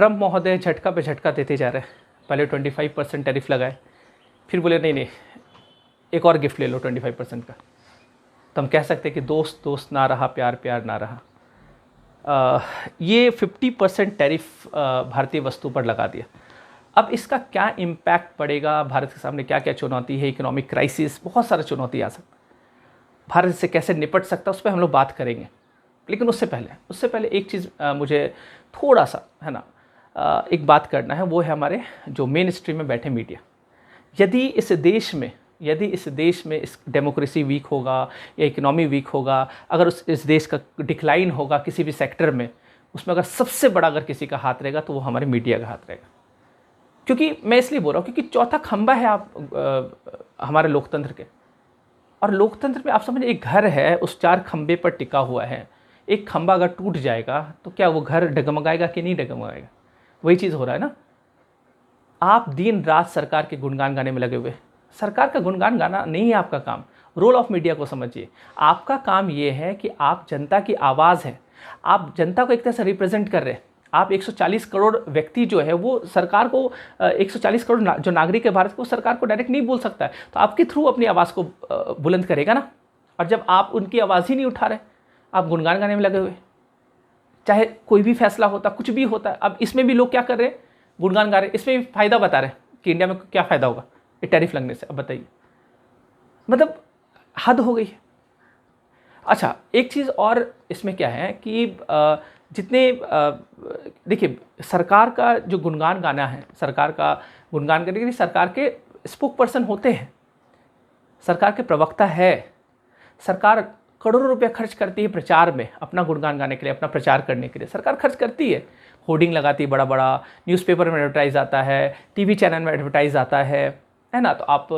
Trump महोदय झटका पे झटका देते जा रहे हैं। पहले 25% टैरिफ लगाए, फिर बोले नहीं नहीं एक और गिफ्ट ले लो 25% का। तो हम कह सकते हैं कि दोस्त दोस्त ना रहा, प्यार प्यार ना रहा। ये 50% टैरिफ भारतीय वस्तु पर लगा दिया। अब इसका क्या इम्पैक्ट पड़ेगा, भारत के सामने क्या क्या चुनौती है, इकोनॉमिक क्राइसिस, बहुत सारा चुनौती आ सकता है, भारत से कैसे निपट सकता है, उस पर हम लोग बात करेंगे। लेकिन उससे पहले एक चीज़ मुझे थोड़ा सा है ना एक बात करना है, वो है हमारे जो मेन स्ट्रीम में बैठे मीडिया। यदि इस देश में इस डेमोक्रेसी वीक होगा या इकोनॉमी वीक होगा, अगर इस देश का डिक्लाइन होगा किसी भी सेक्टर में, उसमें अगर सबसे बड़ा अगर किसी का हाथ रहेगा तो वो हमारे मीडिया का हाथ रहेगा। क्योंकि मैं इसलिए बोल रहा हूँ क्योंकि चौथा खंबा है आप हमारे लोकतंत्र के। और लोकतंत्र में आप समझिए एक घर है, उस 4 खंबे पर टिका हुआ है। एक खंबा अगर टूट जाएगा तो क्या वो घर डगमगाएगा कि नहीं डगमगाएगा? वही चीज़ हो रहा है ना। आप दिन रात सरकार के गुणगान गाने में लगे हुए। सरकार का गुणगान गाना नहीं है आपका काम। रोल ऑफ मीडिया को समझिए। आपका काम ये है कि आप जनता की आवाज़ है, आप जनता को एक तरह से रिप्रेजेंट कर रहे हैं। आप 140 करोड़ व्यक्ति जो है वो सरकार को 140 करोड़ जो नागरिक है भारत को, सरकार को डायरेक्ट नहीं बोल सकता है, तो आपके थ्रू अपनी आवाज़ को बुलंद करेगा ना। और जब आप उनकी आवाज़ ही नहीं उठा रहे, आप गुणगान गाने में लगे हुए, चाहे कोई भी फैसला होता, कुछ भी होता है। अब इसमें भी लोग क्या कर रहे हैं, गुणगान गा रहे हैं, इसमें भी फ़ायदा बता रहे हैं कि इंडिया में क्या फ़ायदा होगा ये टैरिफ लगने से। अब बताइए, मतलब हद हो गई है। अच्छा, एक चीज़ और इसमें क्या है कि जितने देखिए सरकार का जो गुणगान गाना है, सरकार का गुणगान करने के लिए सरकार के स्पोक पर्सन होते हैं, सरकार के प्रवक्ता है। सरकार करोड़ों रुपया खर्च करती है प्रचार में, अपना गुणगान गाने के लिए, अपना प्रचार करने के लिए सरकार खर्च करती है। होर्डिंग लगाती है, बड़ा बड़ा न्यूज़पेपर में एडवर्टाइज आता है, टीवी चैनल में एडवर्टाइज आता है ना। तो आप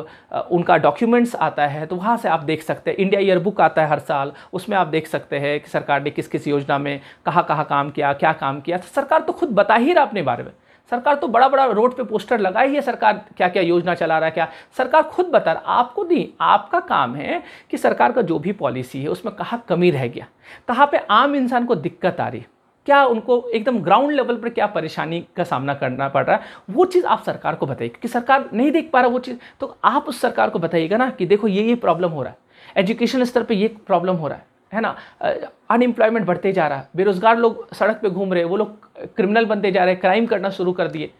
उनका डॉक्यूमेंट्स आता है, तो वहाँ से आप देख सकते हैं। इंडिया ईयर बुक आता है हर साल, उसमें आप देख सकते हैं कि सरकार ने किस किस योजना में कहाँ कहाँ काम किया, क्या काम किया। तो सरकार तो खुद बता ही रहा अपने बारे में। सरकार तो बड़ा बड़ा रोड पे पोस्टर लगाई ही है, सरकार क्या क्या योजना चला रहा है, क्या सरकार खुद बता रहा। आपको नहीं, आपका काम है कि सरकार का जो भी पॉलिसी है उसमें कहाँ कमी रह गया, कहाँ पे आम इंसान को दिक्कत आ रही है, क्या उनको एकदम ग्राउंड लेवल पर क्या परेशानी का सामना करना पड़ रहा है, वो चीज़ आप सरकार को बताइए। क्योंकि सरकार नहीं देख पा रहा वो चीज़, तो आप उस सरकार को बताइएगा ना कि देखो ये प्रॉब्लम हो रहा है, एजुकेशन स्तर पे ये प्रॉब्लम हो रहा है ना। अनएम्प्लॉयमेंट बढ़ते जा रहा है, बेरोजगार लोग सड़क पे घूम रहे हैं, वो लोग क्रिमिनल बनते जा रहे हैं, क्राइम करना शुरू कर दिए।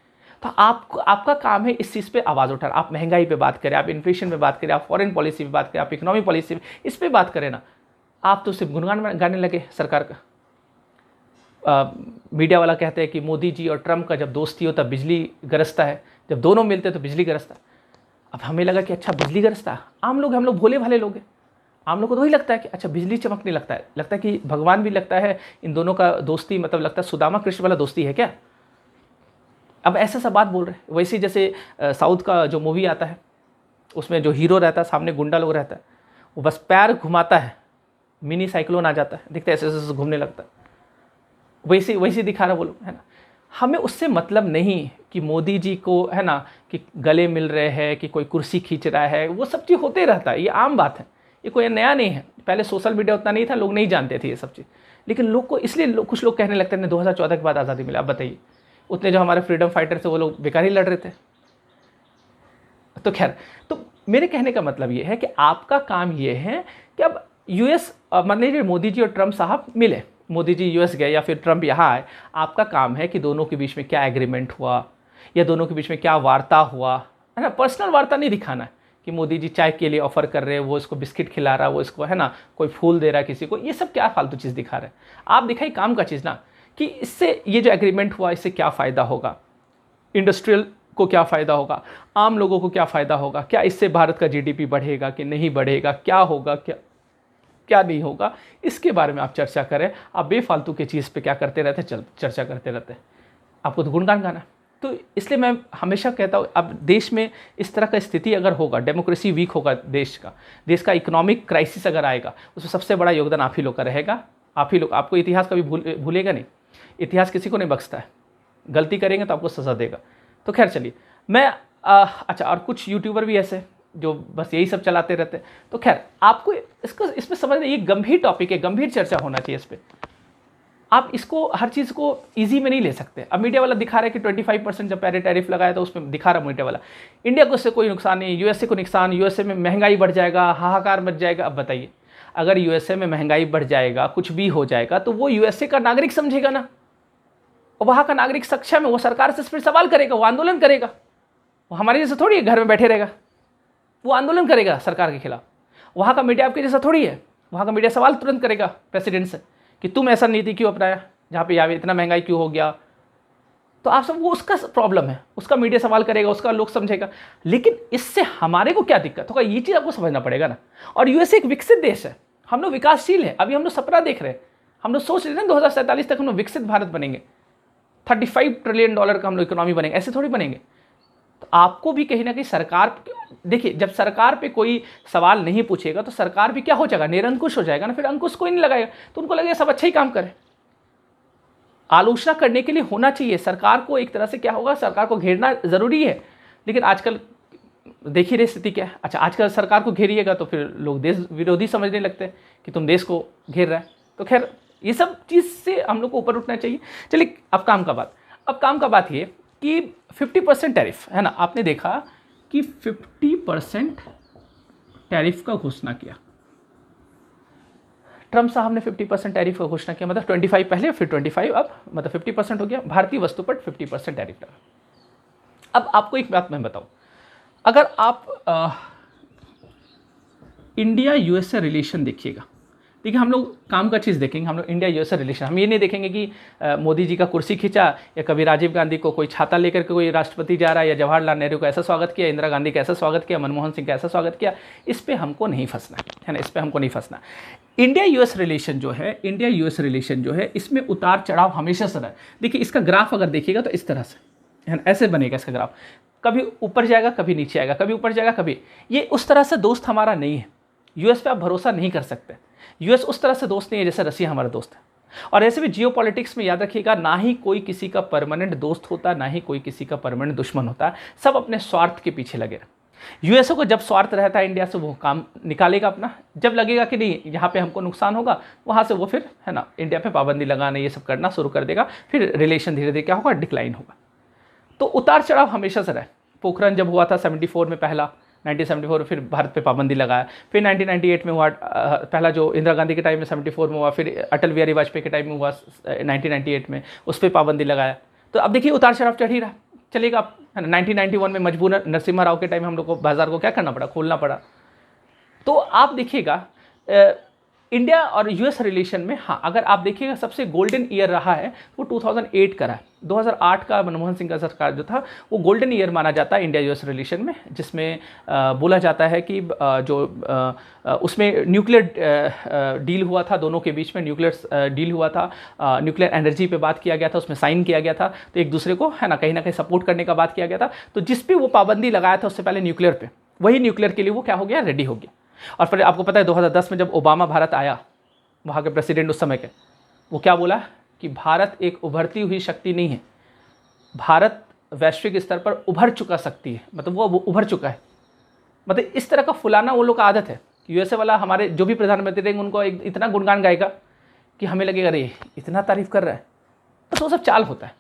तो आपका काम है इस चीज़ पे आवाज़ उठाना। आप महंगाई पे बात करें, आप इन्फ्लेशन पे बात करें, आप फॉरेन पॉलिसी पे बात करें, आप इकोनॉमी पॉलिसी पे, इस पे बात करें ना। आप तो सिर्फ गुणगान गाने लगे सरकार का। मीडिया वाला कहते हैं कि मोदी जी और ट्रम्प का जब दोस्ती हो तब बिजली गरजता है, जब दोनों मिलते हैं तो बिजली गरजता है। अब हमें लगा कि अच्छा बिजली गरजता है, हम लोग भोले भाले लोग हैं, आम लोग को तो वही लगता है कि अच्छा बिजली चमकने लगता है कि भगवान भी लगता है इन दोनों का दोस्ती, मतलब लगता है सुदामा कृष्ण वाला दोस्ती है क्या। अब ऐसा सा बात बोल रहे हैं। वैसे जैसे साउथ का जो मूवी आता है उसमें जो हीरो रहता है, सामने गुंडा लोग रहता है, वो बस पैर घुमाता है, मिनी साइक्लोन आ जाता है, दिखता है ऐसे ऐसे घूमने लगता है। वैसे दिखा रहा वो लोग, है ना। हमें उससे मतलब नहीं कि मोदी जी को है ना कि गले मिल रहे हैं, कि कोई कुर्सी खींच रहा है, वो सब चीज़ होते रहता है, ये आम बात है, ये कोई नया नहीं है। पहले सोशल मीडिया उतना नहीं था, लोग नहीं जानते थे ये सब चीज़, लेकिन लोग को इसलिए कुछ लोग कहने लगते हैं 2014 के बाद आज़ादी मिला। अब बताइए, उतने जो हमारे फ्रीडम फाइटर थे वो लोग बेकार ही लड़ रहे थे। तो खैर, तो मेरे कहने का मतलब ये है कि आपका काम ये है कि अब यूएस, मान लीजिए मोदी जी और ट्रम्प साहब मिले, मोदी जी यूएस गए या फिर ट्रम्प यहाँ आए, आपका काम है कि दोनों के बीच में क्या एग्रीमेंट हुआ या दोनों के बीच में क्या वार्ता हुआ, है ना। पर्सनल वार्ता नहीं दिखाना है कि मोदी जी चाय के लिए ऑफर कर रहे हैं, वो इसको बिस्किट खिला रहा है, वो इसको है ना कोई फूल दे रहा है किसी को, ये सब क्या फालतू चीज़ दिखा रहे हैं। आप दिखाइए काम का चीज़ ना, कि इससे ये जो एग्रीमेंट हुआ इससे क्या फ़ायदा होगा, इंडस्ट्रियल को क्या फ़ायदा होगा, आम लोगों को क्या फ़ायदा होगा, क्या इससे भारत का जीडीपी बढ़ेगा कि नहीं बढ़ेगा, क्या होगा क्या नहीं होगा, इसके बारे में आप चर्चा करें। आप बेफालतू की चीज़ पे क्या करते रहते, चर्चा करते रहते हैं। आपको तो गुणगान गाना। तो इसलिए मैं हमेशा कहता हूँ, अब देश में इस तरह का स्थिति अगर होगा, डेमोक्रेसी वीक होगा देश का इकोनॉमिक क्राइसिस अगर आएगा, उसमें सबसे बड़ा योगदान आप ही लोग का रहेगा। आप ही लोग, आपको इतिहास कभी भूलेगा नहीं, इतिहास किसी को नहीं बख्शता है, गलती करेंगे तो आपको सज़ा देगा। तो खैर चलिए, मैं अच्छा, और कुछ यूट्यूबर भी ऐसे जो बस यही सब चलाते रहते हैं। तो खैर, आपको इसमें समझना, ये गंभीर टॉपिक है, गंभीर चर्चा होना चाहिए इस पर। आप इसको हर चीज़ को इजी में नहीं ले सकते। अब मीडिया वाला दिखा रहा है कि 25% जब पहले टैरिफ लगाया तो उसमें दिखा रहा मीडिया वाला इंडिया को उससे कोई नुकसान नहीं, यूएसए को नुकसान, यूएसए में महंगाई बढ़ जाएगा, हाहाकार मच जाएगा। अब बताइए, अगर यूएसए में महंगाई बढ़ जाएगा, कुछ भी हो जाएगा, तो वो यूएसए का नागरिक समझेगा ना, और वहाँ का नागरिक सक्षम है, वो सरकार से फिर सवाल करेगा, वो आंदोलन करेगा। वो हमारे जैसा थोड़ी है घर में बैठे रहेगा, वो आंदोलन करेगा सरकार के खिलाफ। वहाँ का मीडिया आपके जैसा थोड़ी है, वहाँ का मीडिया सवाल तुरंत करेगा प्रेसिडेंट से कि तुम ऐसा नीति क्यों अपनाया, जहाँ पे यहाँ इतना महंगाई क्यों हो गया। तो आप सब, वो उसका प्रॉब्लम है, उसका मीडिया सवाल करेगा, उसका लोग समझेगा। लेकिन इससे हमारे को क्या दिक्कत होगा, ये चीज़ आपको समझना पड़ेगा ना। और यूएसए एक विकसित देश है, हम लोग विकासशील है। अभी हम लोग सपना देख रहे हैं, हम लोग सोच रहे हैं 2047 तक हम लोग विकसित भारत बनेंगे, $35 ट्रिलियन का हम लोग इकोनॉमी बनेंगे। ऐसे थोड़ी बनेंगे। तो आपको भी कहीं ना कहीं सरकार, देखिए जब सरकार पे कोई सवाल नहीं पूछेगा तो सरकार भी क्या हो जाएगा, निरंकुश हो जाएगा ना। फिर अंकुश कोई नहीं लगाएगा, तो उनको लगेगा सब अच्छा ही काम करे। आलोचना करने के लिए होना चाहिए सरकार को, एक तरह से क्या होगा, सरकार को घेरना जरूरी है। लेकिन आजकल देख ही रही स्थिति क्या है। अच्छा, आजकल सरकार को घेरिएगा तो फिर लोग देश विरोधी समझने लगते हैं कि तुम देश को घेर रहा है। तो खैर, ये सब चीज़ से हम लोग को ऊपर उठना चाहिए। चलिए, अब काम का बात ये कि 50% टैरिफ है ना। आपने देखा कि 50% टैरिफ का घोषणा किया ट्रम्प साहब ने। 50% टैरिफ का घोषणा किया, मतलब 25 पहले, फिर 25 अब, मतलब 50% हो गया। भारतीय वस्तु पर 50% टैरिफ लगा। अब आपको एक बात मैं बताऊं, अगर आप इंडिया यूएसए रिलेशन देखिएगा, देखिए हम लोग काम का चीज़ देखेंगे, हम लोग इंडिया यूएसए रिलेशन, हम ये नहीं देखेंगे कि मोदी जी का कुर्सी खींचा, या कभी राजीव गांधी को कोई छाता लेकर के कोई राष्ट्रपति जा रहा है, या जवाहरलाल नेहरू को ऐसा स्वागत किया, इंदिरा गांधी का ऐसा स्वागत किया, मनमोहन सिंह का ऐसा स्वागत किया। इस पर हमको नहीं फंसना है ना, इस पर हमको नहीं फंसना। इंडिया यूएस रिलेशन जो है, इसमें उतार चढ़ाव हमेशा से रहा है। देखिए इसका ग्राफ अगर देखिएगा तो इस तरह से है ना, ऐसे बनेगा इसका ग्राफ, कभी ऊपर जाएगा, कभी नीचे आएगा, कभी ऊपर जाएगा, कभी। ये उस तरह से दोस्त हमारा नहीं है। यूएस पे आप भरोसा नहीं कर सकते। यूएस उस तरह से दोस्त नहीं है जैसे रसिया हमारा दोस्त है। और ऐसे भी जियोपॉलिटिक्स में याद रखिएगा, ना ही कोई किसी का परमानेंट दोस्त होता, ना ही कोई किसी का परमानेंट दुश्मन होता। सब अपने स्वार्थ के पीछे लगे रहे। यूएसए को जब स्वार्थ रहता है इंडिया से, वो काम निकालेगा अपना। जब लगेगा कि नहीं यहाँ पे हमको नुकसान होगा, वहाँ से वो फिर है ना इंडिया पे पाबंदी लगाना, ये सब करना शुरू कर देगा। फिर रिलेशन धीरे धीरे क्या होगा, डिक्लाइन होगा। तो उतार चढ़ाव हमेशा से रहे। पोखरण जब हुआ था 74 में, पहला 1974, फिर भारत पे पाबंदी लगाया। फिर 1998 में हुआ पहला, जो इंदिरा गांधी के टाइम में 74 में हुआ। फिर अटल बिहारी वाजपेयी के टाइम में हुआ 1998 में, उस पर पाबंदी लगाया। तो अब देखिए उतार चढ़ाव चढ़ ही रहा, चलेगा है ना। 1991 में मजबूरन नरसिम्हा राव के टाइम हम लोग को बाजार को क्या करना पड़ा, खोलना पड़ा। तो आप देखिएगा इंडिया और यूएस रिलेशन में, हाँ अगर आप देखिएगा सबसे गोल्डन ईयर रहा है वो 2008 का रहा है। 2008 का मनमोहन सिंह का सरकार जो था, वो गोल्डन ईयर माना जाता है इंडिया यूएस रिलेशन में, जिसमें बोला जाता है कि उसमें न्यूक्लियर डील हुआ था, दोनों के बीच में न्यूक्लियर डील हुआ था। न्यूक्लियर एनर्जी पे बात किया गया था, उसमें साइन किया गया था। तो एक दूसरे को है ना कहीं सपोर्ट करने का बात किया गया था। तो जिस पे वो पाबंदी लगाया था उससे पहले न्यूक्लियर पे, वही न्यूक्लियर के लिए वो क्या हो गया, रेडी हो गया। और फिर आपको पता है 2010 में जब ओबामा भारत आया, वहाँ के प्रेसिडेंट उस समय के, वो क्या बोला कि भारत एक उभरती हुई शक्ति नहीं है, भारत वैश्विक स्तर पर उभर चुका शक्ति है। मतलब वो उभर चुका है। मतलब इस तरह का फुलाना वो लोग का आदत है। यूएसए वाला हमारे जो भी प्रधानमंत्री रहेंगे उनको इतना गुणगान गाएगा कि हमें लगेगा अरे इतना तारीफ कर रहा है। बस वो सब चाल होता है,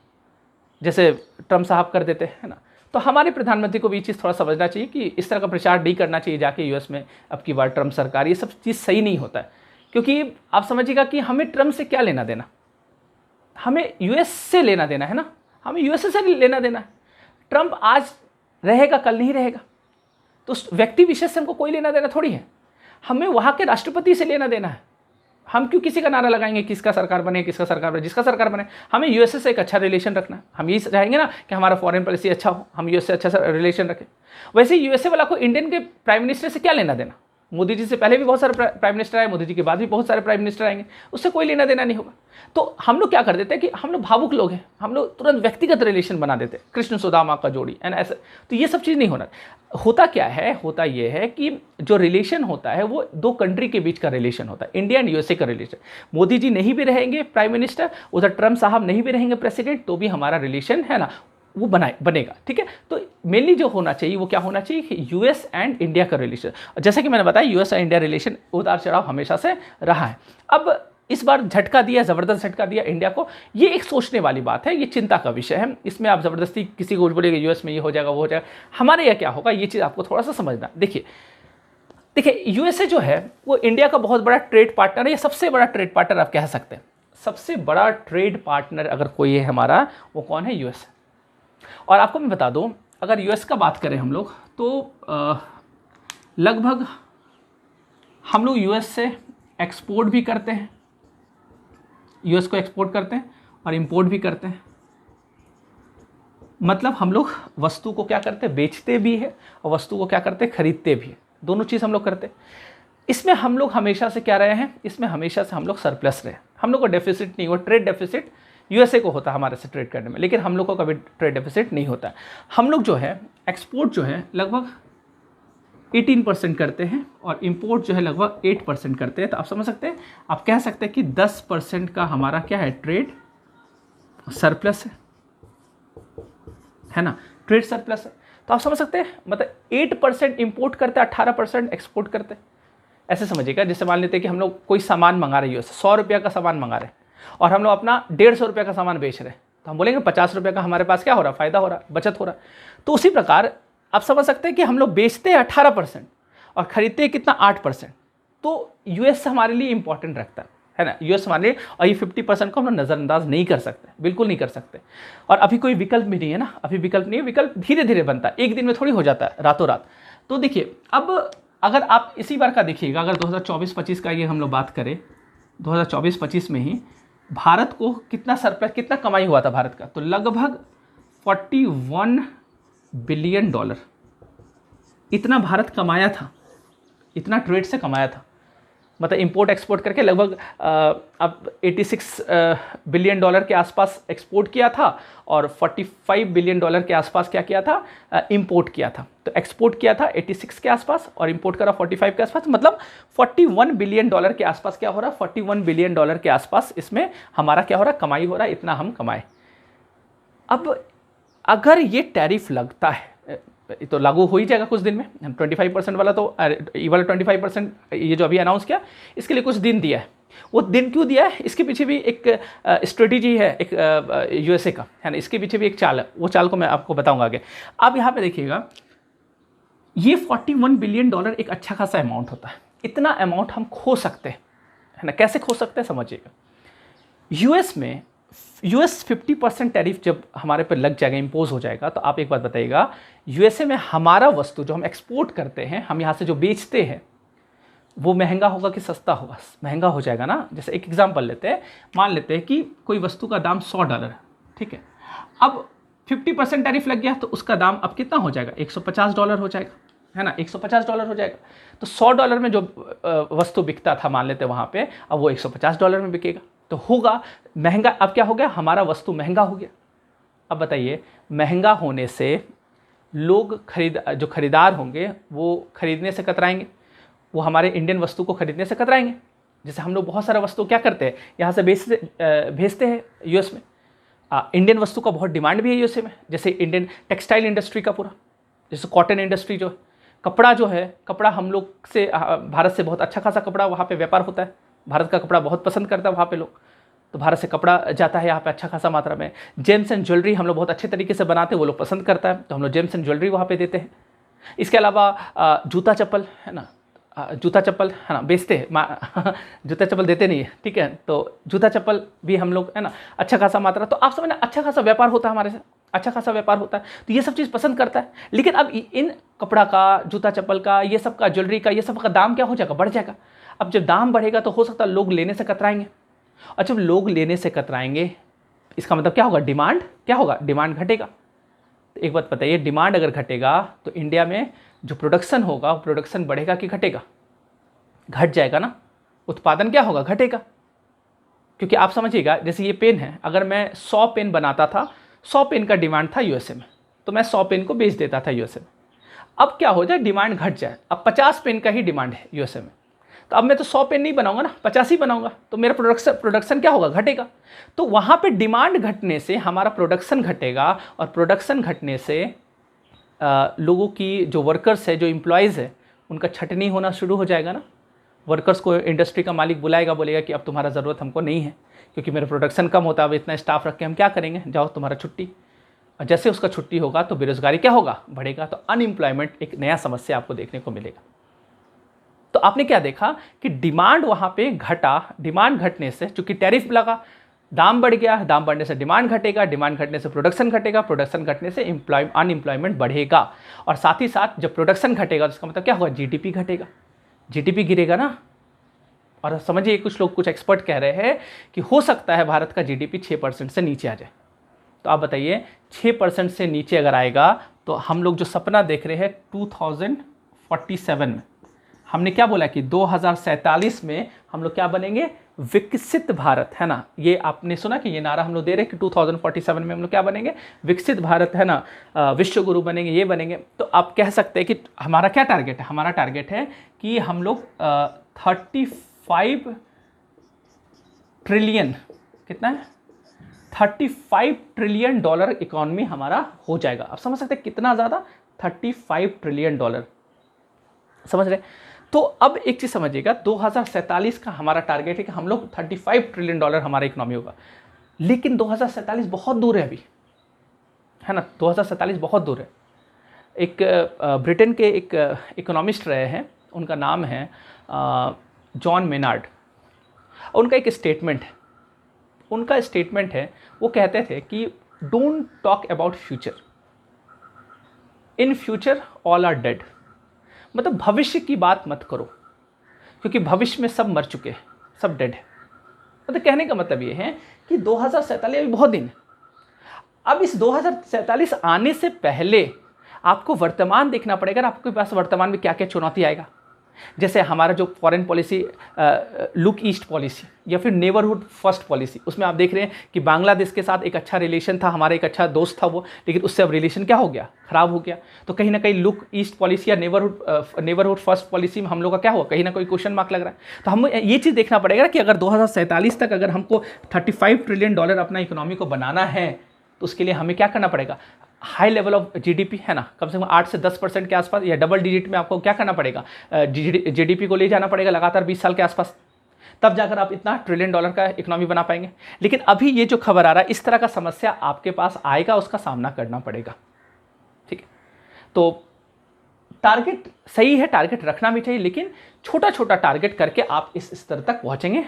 जैसे ट्रम्प साहब कर देते हैं ना। तो हमारे प्रधानमंत्री को भी ये चीज़ थोड़ा समझना चाहिए कि इस तरह का प्रचार नहीं करना चाहिए जाके यूएस में अब की बार ट्रम्प सरकार। ये सब चीज़ सही नहीं होता है, क्योंकि आप समझिएगा कि हमें ट्रम्प से क्या लेना देना, हमें यूएस से लेना देना है ना, हमें यूएसए से लेना देना है। ट्रम्प आज रहेगा, कल नहीं रहेगा, तो उस व्यक्ति विशेष से हमको कोई लेना देना थोड़ी है। हमें वहाँ के राष्ट्रपति से लेना देना है। हम क्यों किसी का नारा लगाएंगे किसका सरकार बने, किसका सरकार बने, जिसका सरकार बने। हमें यूएसए से एक अच्छा रिलेशन रखना है। हम यही चाहेंगे ना कि हमारा फॉरेन पॉलिसी अच्छा हो, हम यूएस से अच्छा सा रिलेशन रखें। वैसे यूएसए वाला को इंडियन के प्राइम मिनिस्टर से क्या लेना देना। मोदी जी से पहले भी बहुत सारे प्राइम मिनिस्टर आए, मोदी जी के बाद भी बहुत सारे प्राइम मिनिस्टर आएंगे, उससे कोई लेना देना नहीं होगा। तो हम लोग क्या कर देते हैं कि हम लोग भावुक लोग हैं, हम लोग तुरंत व्यक्तिगत रिलेशन बना देते हैं, कृष्ण सुदामा का जोड़ी एंड ऐसा। तो ये सब चीज़ नहीं होना। होता क्या है, होता ये है कि जो रिलेशन होता है वो दो कंट्री के बीच का रिलेशन होता है, इंडिया एंड यूएसए का रिलेशन। मोदी जी नहीं भी रहेंगे प्राइम मिनिस्टर, उधर ट्रम्प साहब नहीं भी रहेंगे प्रेसिडेंट, तो भी हमारा रिलेशन है ना वो बनेगा। ठीक है, तो मेनली जो होना चाहिए वो क्या होना चाहिए कि यूएस एंड इंडिया का रिलेशन। जैसा कि मैंने बताया यूएस और इंडिया रिलेशन उतार चढ़ाव हमेशा से रहा है। अब इस बार झटका दिया, ज़बरदस्त झटका दिया इंडिया को। ये एक सोचने वाली बात है, ये चिंता का विषय है। इसमें आप ज़बरदस्ती किसी को बोलेगा यूएस में ये हो जाएगा वो हो जाएगा, हमारे यहाँ क्या होगा ये चीज़ आपको थोड़ा सा समझना। देखिए यूएसए जो है वो इंडिया का बहुत बड़ा ट्रेड पार्टनर है, या सबसे बड़ा ट्रेड पार्टनर आप कह सकते हैं। सबसे बड़ा ट्रेड पार्टनर अगर कोई है हमारा, वो कौन है? यूएस। और आपको मैं बता दूं, अगर यूएस का बात करें हम लोग तो लगभग हम लोग यूएस से एक्सपोर्ट भी करते हैं, यूएस को एक्सपोर्ट करते हैं और इंपोर्ट भी करते हैं। मतलब हम लोग वस्तु को क्या करते हैं? बेचते भी है, और वस्तु को क्या करते हैं? खरीदते भी है। दोनों चीज़ हम लोग करते हैं। इसमें हम लोग हमेशा से क्या रहे हैं? इसमें हमेशा से हम लोग सरप्लस रहे। हम लोग को डेफिसिट नहीं हुआ। ट्रेड डेफिसिट यूएसए को होता है हमारे से ट्रेड करने में, लेकिन हम लोग को कभी ट्रेड डेफिसिट नहीं होता है। हम लोग जो है एक्सपोर्ट जो है लगभग 18% करते हैं, और इंपोर्ट जो है लगभग 8% करते हैं। तो आप समझ सकते हैं, आप कह सकते हैं कि 10% का हमारा क्या है? ट्रेड सरप्लस है ना, ट्रेड सरप्लस है। तो आप समझ सकते हैं, मतलब 8% इंपोर्ट करते हैं, 18% एक्सपोर्ट करते हैं। ऐसे समझिएगा, जैसे मान लेते हैं कि हम लोग कोई सामान मंगा रहे हैं, 100 रुपये का सामान मंगा रहे हैं, और हम लोग अपना 150 रुपये का सामान बेच रहे हैं, तो हम बोलेंगे 50 रुपये का हमारे पास क्या हो रहा है? फ़ायदा हो रहा है, बचत हो रहा है। तो उसी प्रकार आप समझ सकते हैं कि हम लोग बेचते हैं 18% और खरीदते हैं कितना? 8%। तो यूएस हमारे लिए इंपॉर्टेंट रखता है ना, यूएस हमारे लिए। और ये 50% को हम लोग नज़रअंदाज नहीं कर सकते, बिल्कुल नहीं कर सकते। और अभी कोई विकल्प भी नहीं है ना, अभी विकल्प नहीं है, विकल्प धीरे धीरे बनता है, एक दिन में थोड़ी हो जाता है, रातों रात। तो देखिए, अब अगर आप इसी बार का देखिएगा, अगर 2024-25 का ये हम लोग बात करें, 2024-25 में ही भारत को कितना सरप्लस, कितना कमाई हुआ था भारत का? तो लगभग $41 बिलियन इतना भारत कमाया था, इतना ट्रेड से कमाया था। मतलब इंपोर्ट एक्सपोर्ट करके लगभग अब 86 बिलियन डॉलर के आसपास एक्सपोर्ट किया था, और 45 बिलियन डॉलर के आसपास क्या किया था? इंपोर्ट किया था। तो एक्सपोर्ट किया था 86 के आसपास और इंपोर्ट करा 45 के आसपास, मतलब 41 बिलियन डॉलर के आसपास क्या हो रहा है? 41 बिलियन डॉलर के आसपास इसमें हमारा क्या हो रहा है? कमाई हो रहा है, इतना हम कमाए। अब अगर ये टैरिफ लगता है तो लागू हो ही जाएगा कुछ दिन में। 25% वाला तो ये वाला 25% ये जो अभी अनाउंस किया, इसके लिए कुछ दिन दिया है। वो दिन क्यों दिया है? इसके पीछे भी एक स्ट्रेटेजी है, एक यूएसए का है ना, इसके पीछे भी एक चाल है। वो चाल को मैं आपको बताऊंगा आगे। आप यहाँ पे देखिएगा, ये 41 बिलियन डॉलर एक अच्छा खासा अमाउंट होता है। इतना अमाउंट हम खो सकते हैं, है ना। कैसे खो सकते हैं समझिएगा। यूएस 50% टैरिफ जब हमारे पर लग जाएगा, इम्पोज हो जाएगा, तो आप एक बात बताइएगा, यूएसए में हमारा वस्तु जो हम एक्सपोर्ट करते हैं, हम यहाँ से जो बेचते हैं, वो महंगा होगा कि सस्ता होगा? महंगा हो जाएगा ना। जैसे एक एग्जांपल लेते हैं, मान लेते हैं कि कोई वस्तु का दाम $100 है, ठीक है। अब 50% टैरिफ लग गया, तो उसका दाम अब कितना हो जाएगा? $150 हो जाएगा, है ना, $150 हो जाएगा। तो $100 में जो वस्तु बिकता था, मान लेते वहाँ पे, अब वो $150 में बिकेगा, तो होगा महंगा। अब क्या हो गया? हमारा वस्तु महंगा हो गया। अब बताइए, महंगा होने से लोग जो खरीदार होंगे वो खरीदने से कतराएंगे, वो हमारे इंडियन वस्तु को खरीदने से कतराएंगे। जैसे हम लोग बहुत सारा वस्तु क्या करते हैं, यहाँ से भेजते हैं यूएस में। इंडियन वस्तु का बहुत डिमांड भी है यूएसए में। जैसे इंडियन टेक्सटाइल इंडस्ट्री का पूरा, जैसे कॉटन इंडस्ट्री जो है, कपड़ा जो है, कपड़ा हम लोग से, भारत से बहुत अच्छा खासा कपड़ा वहाँ पे व्यापार होता है। भारत का कपड़ा बहुत पसंद करता है वहाँ पे लोग, तो भारत से कपड़ा जाता है यहाँ पे अच्छा खासा मात्रा में। जेम्स एंड ज्वेलरी हम लोग बहुत अच्छे तरीके से बनाते हैं, वो लोग पसंद करता है, तो हम लोग जेम्स एंड ज्वेलरी वहाँ पे देते हैं। इसके अलावा जूता चप्पल है ना, जूता चप्पल है ना बेचते हैं, जूता चप्पल देते नहीं है, ठीक है। तो जूता चप्पल भी हम लोग है ना अच्छा खासा मात्रा, तो आप समझना अच्छा खासा व्यापार होता है हमारे से, अच्छा खासा व्यापार होता है। तो ये सब चीज़ पसंद करता है। लेकिन अब इन कपड़ा का, जूता चप्पल का, ये सब का, ज्वेलरी का, ये सब का दाम क्या हो जाएगा? बढ़ जाएगा। अब जब दाम बढ़ेगा तो हो सकता है लोग लेने से कतराएंगे, और जब लोग लेने से कतराएंगे, इसका मतलब क्या होगा? डिमांड क्या होगा? डिमांड घटेगा। तो एक बात बताइए, डिमांड अगर घटेगा तो इंडिया में जो प्रोडक्शन होगा, प्रोडक्शन बढ़ेगा कि घटेगा? घट जाएगा ना। उत्पादन क्या होगा? घटेगा। क्योंकि आप समझिएगा, जैसे ये पेन है, अगर मैं 100 पेन बनाता था, 100 पेन का डिमांड था यूएसए में, तो मैं 100 पेन को बेच देता था यूएसए में। अब क्या हो जाए? डिमांड घट जाए, अब 50 पेन का ही डिमांड है यूएसए में, तो अब मैं तो 100 पेन नहीं बनाऊंगा ना, 50 ही बनाऊंगा, तो मेरा प्रोडक्शन क्या होगा? घटेगा। तो वहाँ पे डिमांड घटने से हमारा प्रोडक्शन घटेगा, और प्रोडक्शन घटने से लोगों की, जो वर्कर्स है, जो एम्प्लॉयज़ है, उनका छटनी होना शुरू हो जाएगा ना। वर्कर्स को इंडस्ट्री का मालिक बुलाएगा, बोलेगा कि अब तुम्हारा ज़रूरत हमको नहीं है क्योंकि मेरा प्रोडक्शन कम होता है, अब इतना स्टाफ रख के हम क्या करेंगे, जाओ तुम्हारा छुट्टी। और जैसे उसका छुट्टी होगा तो बेरोजगारी क्या होगा, बढ़ेगा। तो अनएम्प्लॉयमेंट एक नया समस्या आपको देखने को मिलेगा। तो आपने क्या देखा कि डिमांड वहाँ पे घटा, डिमांड घटने से चूंकि टैरिफ लगा, दाम बढ़ गया, दाम बढ़ने से डिमांड घटेगा, डिमांड घटने से प्रोडक्शन घटेगा, प्रोडक्शन घटने से अनएम्प्लॉयमेंट बढ़ेगा। और साथ ही साथ जब प्रोडक्शन घटेगा तो इसका मतलब क्या होगा, जीडीपी घटेगा, जीडीपी गिरेगा ना। और समझिए कुछ लोग, कुछ एक्सपर्ट कह रहे हैं कि हो सकता है भारत का जीडीपी 6% से नीचे आ जाए। तो आप बताइए 6% से नीचे अगर आएगा तो हम लोग जो सपना देख रहे हैं 2047 में, हमने क्या बोला कि 2047 में हम लोग क्या बनेंगे, विकसित भारत, है ना। ये आपने सुना कि ये नारा हम लोग दे रहे हैं कि 2047 में हम लोग क्या बनेंगे, विकसित भारत, है ना, विश्व गुरु बनेंगे, ये बनेंगे। तो आप कह सकते हैं कि हमारा क्या टारगेट है, हमारा टारगेट है कि हम लोग 35 ट्रिलियन, कितना है, 35 ट्रिलियन डॉलर इकॉनमी हमारा हो जाएगा। आप समझ सकते हैं कितना ज़्यादा, 35 ट्रिलियन डॉलर, समझ रहे। तो अब एक चीज़ समझिएगा, 2047 का हमारा टारगेट है कि हम लोग 35 ट्रिलियन डॉलर हमारा इकोनॉमी होगा। लेकिन 2047 बहुत दूर है अभी, है ना, 2047 बहुत दूर है। एक ब्रिटेन के एक इकोनॉमिस्ट रहे हैं, उनका नाम है जॉन मेनार्ड। उनका एक स्टेटमेंट है, उनका स्टेटमेंट है, वो कहते थे कि don't talk about future, in future all are dead. मतलब भविष्य की बात मत करो क्योंकि भविष्य में सब मर चुके हैं, सब डेड है। मतलब कहने का मतलब ये है कि 2047 अभी बहुत दिन है। अब इस 2047 आने से पहले आपको वर्तमान देखना पड़ेगा, आपके पास वर्तमान में क्या क्या चुनौती आएगा। जैसे हमारा जो foreign policy, look east policy या फिर नेबरहुड फर्स्ट पॉलिसी, उसमें आप देख रहे हैं कि बांग्लादेश के साथ एक अच्छा रिलेशन था, हमारा एक अच्छा दोस्त था वो, लेकिन उससे अब रिलेशन क्या हो गया, खराब हो गया। तो कहीं ना कहीं लुक ईस्ट पॉलिसी या नेबरहुड फर्स्ट पॉलिसी में हम लोग का क्या हुआ, कहीं ना कोई क्वेश्चन मार्क लग रहा है। तो हमें ये चीज़ देखना पड़ेगा कि अगर 2047 तक अगर हमको 35 ट्रिलियन डॉलर अपना इकोनॉमी को बनाना है तो उसके लिए हमें क्या करना पड़ेगा, हाई लेवल ऑफ जीडीपी, है ना, कम से कम 8 से 10% के आसपास या डबल डिजिट में आपको क्या करना पड़ेगा, जीडीपी को ले जाना पड़ेगा लगातार 20 साल के आसपास, तब जाकर आप इतना ट्रिलियन डॉलर का इकोनॉमी बना पाएंगे। लेकिन अभी ये जो खबर आ रहा है, इस तरह का समस्या आपके पास आएगा, उसका सामना करना पड़ेगा, ठीक है। तो टारगेट सही है, टारगेट रखना भी चाहिए, लेकिन छोटा छोटा टारगेट करके आप इस स्तर तक पहुंचेंगे।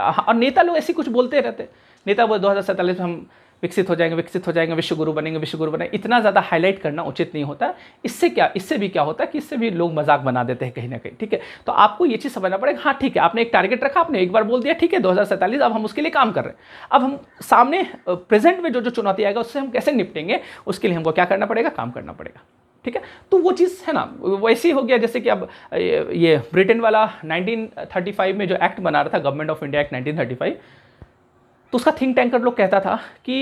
और नेता लोग ऐसे कुछ बोलते रहते, नेता वो 2047 में हम विकसित हो जाएंगे, विकसित हो जाएंगे, विश्व गुरु बनेंगे, विश्व गुरु बनेंगे, इतना ज़्यादा हाईलाइट करना उचित नहीं होता। इससे भी क्या होता है कि इससे भी लोग मजाक बना देते हैं कहीं ना कहीं, ठीक है। तो आपको ये चीज़ समझना पड़ेगा, हाँ ठीक है, आपने एक टारगेट रखा, आपने एक बार बोल दिया, ठीक है 2047, अब हम उसके लिए काम कर रहे हैं। अब हम सामने प्रेजेंट में जो जो चुनौती आएगा उससे हम कैसे निपटेंगे, उसके लिए हमको क्या करना पड़ेगा, काम करना पड़ेगा, ठीक है। तो वो चीज़ है ना, वैसे ही हो गया जैसे कि अब ये ब्रिटेन वाला 1935 में जो एक्ट बना रहा था, गवर्नमेंट ऑफ इंडिया एक्ट 1935, तो उसका थिंक टैंकर लोग कहता था कि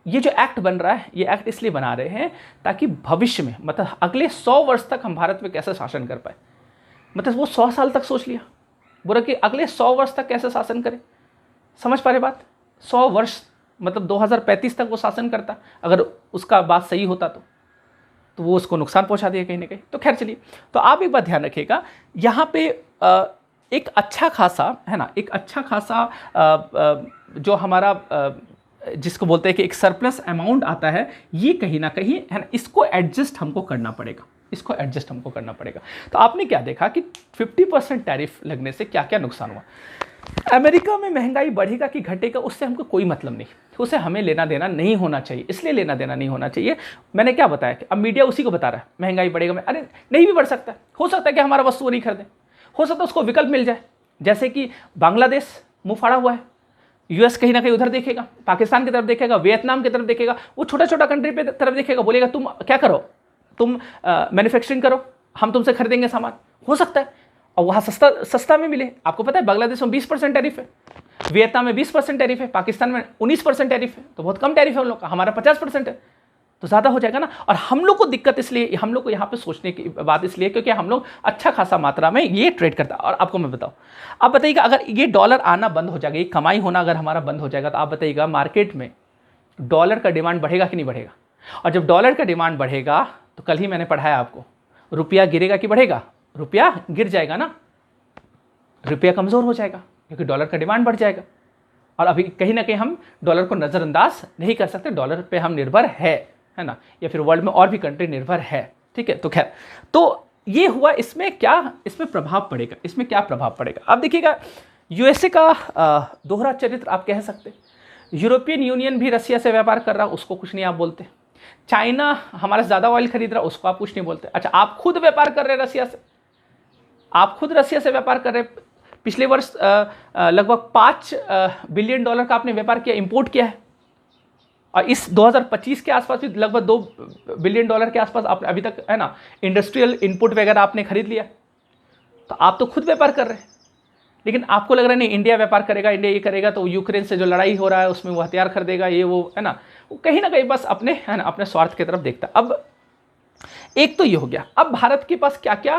ये जो एक्ट बन रहा है, ये एक्ट इसलिए बना रहे हैं ताकि भविष्य में, मतलब अगले 100 वर्ष तक हम भारत में कैसे शासन कर पाए। मतलब वो 100 साल तक सोच लिया, बोला कि अगले 100 वर्ष तक कैसे शासन करें। समझ पा रहे बात, 100 वर्ष मतलब 2035 तक वो शासन करता, अगर उसका बात सही होता तो वो उसको नुकसान पहुंचा दिया कहीं ना कहीं। तो खैर चलिए, तो आप एक बात ध्यान रखिएगा, यहाँ पे एक अच्छा खासा, है ना, एक अच्छा खासा जो हमारा जिसको बोलते हैं कि एक सरप्लस अमाउंट आता है, ये कहीं ना कहीं, है ना, इसको एडजस्ट हमको करना पड़ेगा, इसको एडजस्ट हमको करना पड़ेगा। तो आपने क्या देखा कि 50% टैरिफ लगने से क्या क्या नुकसान हुआ। अमेरिका में महंगाई बढ़ेगा कि घटेगा उससे हमको कोई मतलब नहीं, उसे हमें लेना देना नहीं होना चाहिए। इसलिए लेना देना नहीं होना चाहिए, मैंने क्या बताया कि अब मीडिया उसी को बता रहा है महंगाई बढ़ेगा, अरे नहीं भी बढ़ सकता है, हो सकता है कि हमारा वस्तु नहीं खरीदे, हो सकता है उसको विकल्प मिल जाए। जैसे कि बांग्लादेश मुंह फाड़ा हुआ है, यूएस कहीं ना कहीं उधर देखेगा, पाकिस्तान की तरफ देखेगा, वियतनाम की तरफ देखेगा, वो छोटा छोटा कंट्री पे तरफ देखेगा, बोलेगा तुम क्या करो, तुम मैन्युफैक्चरिंग करो, हम तुमसे खरीदेंगे सामान, हो सकता है। और वहाँ सस्ता में मिले। आपको पता है बांग्लादेश में 20% टैरिफ है, वियतनाम में 20% टैरिफ है, पाकिस्तान में 19% टैरिफ है, तो बहुत कम टैरिफ है उन लोग का, हमारा 50% है, तो ज़्यादा हो जाएगा ना। और हम लोग को दिक्कत इसलिए, हम लोग को यहाँ पे सोचने की बात इसलिए क्योंकि हम लोग अच्छा खासा मात्रा में ये ट्रेड करता है। और आपको मैं बताऊँ, आप बताइएगा अगर ये डॉलर आना बंद हो जाएगा, ये कमाई होना अगर हमारा बंद हो जाएगा, तो आप बताइएगा मार्केट में डॉलर का डिमांड बढ़ेगा कि नहीं बढ़ेगा। और जब डॉलर का डिमांड बढ़ेगा तो कल ही मैंने पढ़ाया आपको, रुपया गिरेगा कि बढ़ेगा, रुपया गिर जाएगा ना। रुपया कमज़ोर हो जाएगा क्योंकि डॉलर का डिमांड बढ़ जाएगा। और अभी कहीं ना कहीं हम डॉलर को नज़रअंदाज नहीं कर सकते, डॉलर पे हम निर्भर है ना, या फिर वर्ल्ड में और भी कंट्री निर्भर है, ठीक है। तो खैर, तो ये हुआ, इसमें प्रभाव पड़ेगा, इसमें क्या प्रभाव पड़ेगा। अब देखिएगा, यूएसए का दोहरा चरित्र आप कह सकते। यूरोपियन यूनियन भी रसिया से व्यापार कर रहा, उसको कुछ नहीं आप बोलते। चाइना हमारे ज़्यादा ऑयल खरीद रहा, उसको आप कुछ नहीं बोलते। अच्छा, आप खुद व्यापार कर रहे हैं रसिया से, आप खुद रसिया से व्यापार कर रहे हैं। पिछले वर्ष लगभग $5 बिलियन का आपने व्यापार किया, इंपोर्ट किया है। और इस 2025 के आसपास भी लगभग $2 बिलियन के आसपास आपने अभी तक, है ना, इंडस्ट्रियल इनपुट वगैरह आपने खरीद लिया। तो आप तो खुद व्यापार कर रहे हैं, लेकिन आपको लग रहा है नहीं इंडिया व्यापार करेगा, इंडिया ये करेगा तो यूक्रेन से जो लड़ाई हो रहा है उसमें वो हथियार खरीदेगा, ये वो, है ना, वो कहीं ना कहीं बस अपने, है ना, अपने स्वार्थ की तरफ देखता। अब एक तो ये हो गया। अब भारत के पास क्या क्या,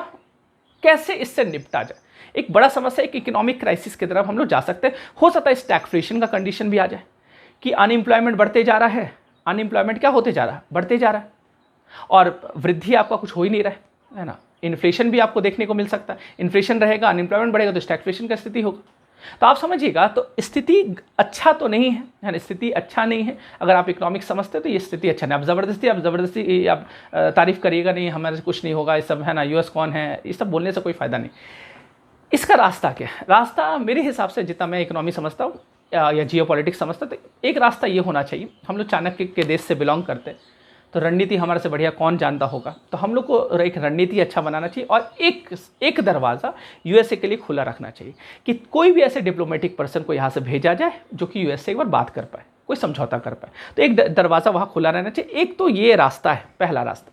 कैसे इससे निपटा जाए। एक बड़ा समस्या, एक इकोनॉमिक क्राइसिस की तरफ हम लोग जा सकते हैं। हो सकता है स्टैग्फ्लेशन का कंडीशन भी आ जाए कि अनएम्प्लॉयमेंट बढ़ते जा रहा है, अनएम्प्लॉयमेंट क्या होते जा रहा है, बढ़ते जा रहा है, और वृद्धि आपका कुछ हो ही नहीं रहा है ना। इन्फ्लेशन भी आपको देखने को मिल सकता है, इन्फ्लेशन रहेगा, अनएम्प्लॉयमेंट बढ़ेगा तो स्टैग्फ्लेशन का स्थिति होगा। तो आप समझिएगा, तो स्थिति अच्छा तो नहीं है ना, स्थिति अच्छा नहीं है। अगर आप इकोनॉमिक्स समझते हैं तो ये स्थिति अच्छा नहीं। आप ज़बरदस्ती आप तारीफ करिएगा, नहीं हमारे से कुछ नहीं होगा, ये सब, है ना, यूएस कौन है, ये सब बोलने से कोई फ़ायदा नहीं। इसका रास्ता क्या है? रास्ता मेरे हिसाब से, जितना मैं इकोनॉमी समझता हूँ या जियोपॉलिटिक्स समझता हूँ, तो एक रास्ता ये होना चाहिए। हम लोग चाणक्य के देश से बिलोंग करते हैं, तो रणनीति हमारे से बढ़िया कौन जानता होगा। तो हम लोग को एक रणनीति अच्छा बनाना चाहिए और एक दरवाज़ा यूएसए के लिए खुला रखना चाहिए कि कोई भी ऐसे डिप्लोमेटिक पर्सन को यहाँ से भेजा जाए जो कि यूएस से एक बार बात कर पाए, कोई समझौता कर पाए। तो एक दरवाज़ा वहाँ खुला रहना चाहिए। एक तो ये रास्ता है, पहला रास्ता।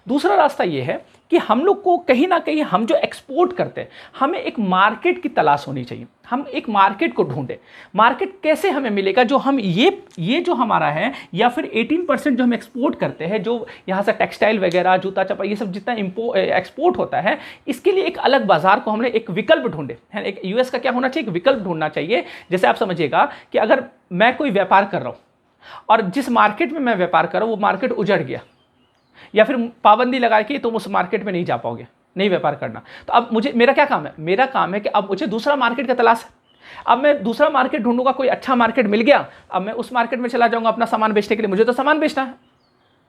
दूसरा रास्ता ये है कि हम लोग को कहीं ना कहीं, हम जो एक्सपोर्ट करते हैं, हमें एक मार्केट की तलाश होनी चाहिए। हम एक मार्केट को ढूंढें। मार्केट कैसे हमें मिलेगा? जो हम ये जो हमारा है, या फिर 18% जो हम एक्सपोर्ट करते हैं, जो यहाँ से टेक्सटाइल वगैरह, जूता चप्पल, ये सब जितना एक्सपोर्ट होता है, इसके लिए एक अलग बाजार को हमने एक विकल्प ढूंढे है। एक यूएस का क्या होना चाहिए? एक विकल्प ढूंढना चाहिए। जैसे आप समझिएगा कि अगर मैं कोई व्यापार कर रहा हूँ और जिस मार्केट में मैं व्यापार कर रहा हूँ वो मार्केट उजड़ गया, या फिर पाबंदी लगा के तुम उस मार्केट में नहीं जा पाओगे, नहीं व्यापार करना, तो अब मेरा क्या काम है? मेरा काम है कि अब मुझे दूसरा मार्केट का तलाश है। अब मैं दूसरा मार्केट ढूंढूंगा, कोई अच्छा मार्केट मिल गया, अब मैं उस मार्केट में चला जाऊंगा अपना सामान बेचने के लिए। मुझे तो सामान बेचना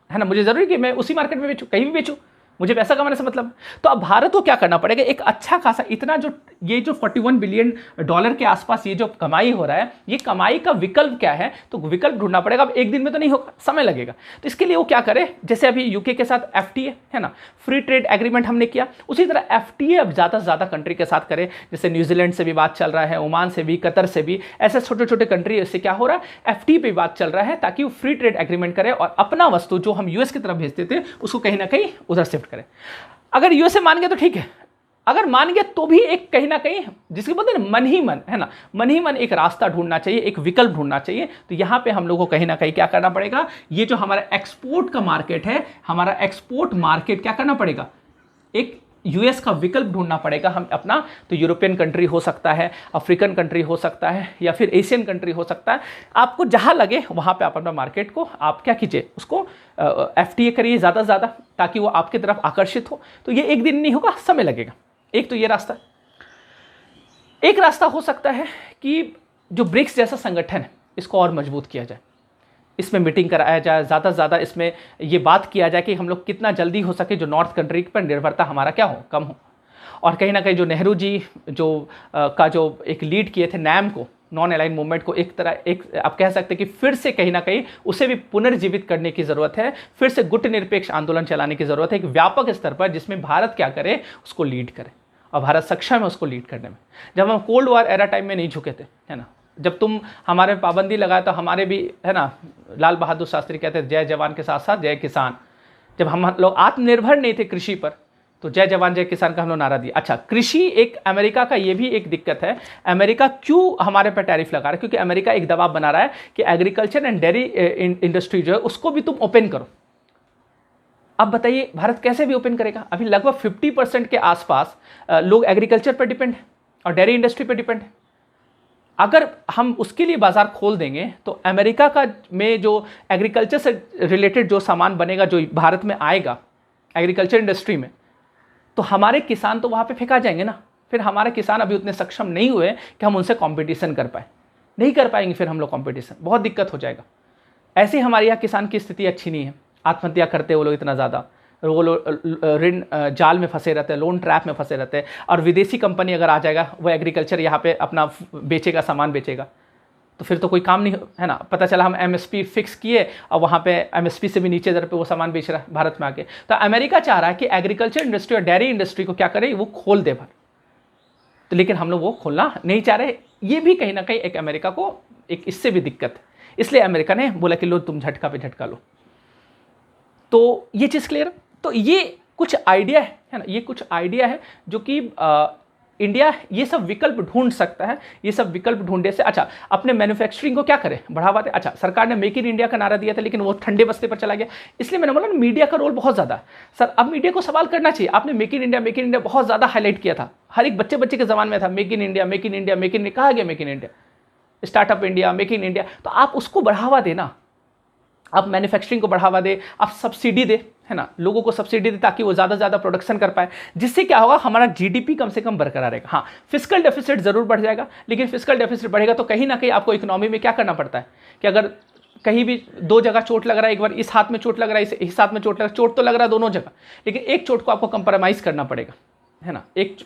है ना, मुझे जरूरी कि मैं उसी मार्केट में बेचूं, कहीं भी बेचूं, मुझे पैसा कमाने से मतलब। तो अब भारत को क्या करना पड़ेगा? एक अच्छा खासा, इतना जो ये जो $41 बिलियन के आसपास ये जो कमाई हो रहा है, ये कमाई का विकल्प क्या है? तो विकल्प ढूंढना पड़ेगा। अब एक दिन में तो नहीं होगा, समय लगेगा। तो इसके लिए वो क्या करे? जैसे अभी यूके के साथ FTA है ना, फ्री ट्रेड एग्रीमेंट हमने किया, उसी तरह FTA अब ज़्यादा से ज़्यादा कंट्री के साथ करे। जैसे न्यूजीलैंड से भी बात चल रहा है, ओमान से भी, कतर से भी, ऐसे छोटे छोटे कंट्री से क्या हो रहा है, FTA पे बात चल रहा है, ताकि वो फ्री ट्रेड एग्रीमेंट करे और अपना वस्तु जो हम यूएस की तरफ भेजते थे उसको कहीं ना कहीं उधर शिफ्ट करें। अगर यूएसए मान गया तो ठीक है, अगर मान गया तो भी एक कहीं ना कहीं, जिसके बोलते हैं मन ही मन, है ना, मन ही मन एक रास्ता ढूंढना चाहिए, एक विकल्प ढूंढना चाहिए। तो यहां पे हम लोग को कहीं ना कहीं क्या करना पड़ेगा? ये जो हमारा एक्सपोर्ट का मार्केट है, हमारा एक्सपोर्ट मार्केट क्या करना पड़ेगा? एक यूएस का विकल्प ढूंढना पड़ेगा हम अपना। तो यूरोपियन कंट्री हो सकता है, अफ्रीकन कंट्री हो सकता है, या फिर एशियन कंट्री हो सकता है। आपको जहां लगे वहां पे आप अपना मार्केट को आप क्या कीजिए, उसको FTA करिए ज़्यादा से ज़्यादा, ताकि वो आपकी तरफ आकर्षित हो। तो ये एक दिन नहीं होगा, समय लगेगा। एक तो ये रास्ता। एक रास्ता हो सकता है कि जो ब्रिक्स जैसा संगठन है इसको और मजबूत किया जाए, इसमें मीटिंग कराया जाए, ज़्यादा से ज़्यादा इसमें ये बात किया जाए कि हम लोग कितना जल्दी हो सके जो नॉर्थ कंट्री पर निर्भरता हमारा क्या हो, कम हो। और कहीं ना कहीं जो नेहरू जी जो एक लीड किए थे नैम को, नॉन अलाइन मूवमेंट को, एक तरह एक आप कह सकते हैं कि फिर से कहीं ना कहीं उसे भी पुनर्जीवित करने की ज़रूरत है। फिर से गुटनिरपेक्ष आंदोलन चलाने की ज़रूरत है एक व्यापक स्तर पर, जिसमें भारत क्या करे, उसको लीड करे। और भारत सक्षम है उसको लीड करने में। जब हम कोल्ड वॉर एरा टाइम में नहीं झुके थे, है ना, जब तुम हमारे पाबंदी लगाए तो हमारे भी, है ना, लाल बहादुर शास्त्री कहते हैं जय जवान के साथ साथ जय किसान। जब हम लोग आत्मनिर्भर नहीं थे कृषि पर, तो जय जवान जय किसान का हम लोग नारा दिया। अच्छा, कृषि एक अमेरिका का ये भी एक दिक्कत है, अमेरिका क्यों हमारे पर टैरिफ लगा रहा है? क्योंकि अमेरिका एक दबाव बना रहा है कि एग्रीकल्चर एंड डेयरी इंडस्ट्री जो है उसको भी तुम ओपन करो। अब बताइए भारत कैसे भी ओपन करेगा? अभी लगभग 50% के आसपास लोग एग्रीकल्चर पर डिपेंड है और डेयरी इंडस्ट्री पर डिपेंड है। अगर हम उसके लिए बाजार खोल देंगे तो अमेरिका का में जो एग्रीकल्चर से रिलेटेड जो सामान बनेगा, जो भारत में आएगा एग्रीकल्चर इंडस्ट्री में, तो हमारे किसान तो वहाँ पे फेंका जाएंगे ना। फिर हमारे किसान अभी उतने सक्षम नहीं हुए कि हम उनसे कंपटीशन कर पाए, नहीं कर पाएंगे फिर हम लोग कंपटीशन, बहुत दिक्कत हो जाएगा। ऐसे ही हमारे यहाँ किसान की स्थिति अच्छी नहीं है, आत्महत्या करते हैं वो लोग इतना ज़्यादा, वो लोग ऋण जाल में फंसे रहते हैं, लोन ट्रैप में फंसे रहते हैं, और विदेशी कंपनी अगर आ जाएगा वो एग्रीकल्चर यहाँ पे अपना बेचेगा, सामान बेचेगा, तो फिर तो कोई काम नहीं है ना। पता चला हम एमएसपी फिक्स किए और वहाँ पे एमएसपी से भी नीचे दर पे वो सामान बेच रहा है भारत में आके। तो अमेरिका चाह रहा है कि एग्रीकल्चर इंडस्ट्री और डेयरी इंडस्ट्री को क्या करे, वो खोल दे भारत, तो लेकिन हम लोग वो खोलना नहीं चाह रहे। ये भी कहीं ना कहीं एक अमेरिका को एक इससे भी दिक्कत है, इसलिए अमेरिका ने बोला कि लो तुम झटका पे झटका लो। तो ये चीज़ क्लियर। तो ये कुछ आइडिया है ना, ये कुछ आइडिया है जो कि इंडिया ये सब विकल्प ढूंढ सकता है। ये सब विकल्प ढूंढने से अच्छा अपने मैन्युफैक्चरिंग को क्या करें, बढ़ावा दे। अच्छा सरकार ने मेक इन इंडिया का नारा दिया था लेकिन वो ठंडे बस्ते पर चला गया, इसलिए मैंने बोला ना मीडिया का रोल बहुत ज़्यादा है। सर अब मीडिया को सवाल करना चाहिए, आपने मेक इन इंडिया बहुत ज़्यादा हाईलाइट किया था, हर एक बच्चे के जमाने में था make in India make in India make in, कहा गया make in India, startup India, make in India. तो आप उसको बढ़ावा देना, आप मैन्युफैक्चरिंग को बढ़ावा दे, आप सब्सिडी दे, है ना, लोगों को सब्सिडी दे ताकि वो ज़्यादा से ज़्यादा प्रोडक्शन कर पाए, जिससे क्या होगा हमारा जीडीपी कम से कम बरकरार रहेगा। हाँ फिस्कल डेफिसिट ज़रूर बढ़ जाएगा, लेकिन फिस्कल डेफिसिट बढ़ेगा तो कहीं ना कहीं आपको इकोनॉमी में क्या करना पड़ता है कि अगर कहीं भी दो जगह चोट लग रहा है, एक बार इस हाथ में चोट लग रहा है, इस हाथ में चोट लग रहा है, चोट तो लग रहा है दोनों जगह, लेकिन एक चोट को आपको कंप्रोमाइज़ करना पड़ेगा, है ना। एक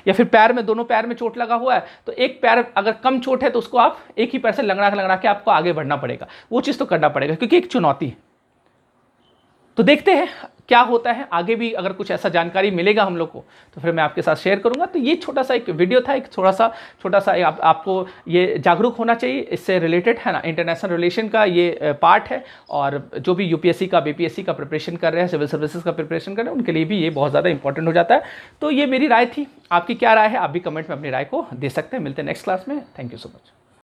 या फिर पैर में, दोनों पैर में चोट लगा हुआ है तो एक पैर अगर कम चोट है तो उसको आप एक ही पैर से लंगड़ा के आपको आगे बढ़ना पड़ेगा, वो चीज़ तो करना पड़ेगा क्योंकि एक चुनौती है। तो देखते हैं क्या होता है आगे भी, अगर कुछ ऐसा जानकारी मिलेगा हम लोग को तो फिर मैं आपके साथ शेयर करूंगा। तो ये छोटा सा एक वीडियो था, एक छोटा सा आपको ये जागरूक होना चाहिए, इससे रिलेटेड, है ना, इंटरनेशनल रिलेशन का ये पार्ट है। और जो भी यूपीएससी का बीपीएससी का प्रिपरेशन कर रहे हैं, सिविल सर्विसेज का प्रिपरेशन कर रहे हैं, उनके लिए भी ये बहुत ज़्यादा इंपॉर्टेंट हो जाता है। तो ये मेरी राय थी, आपकी क्या राय है, आप भी कमेंट में अपनी राय को दे सकते हैं। मिलते हैं नेक्स्ट क्लास में, थैंक यू सो मच।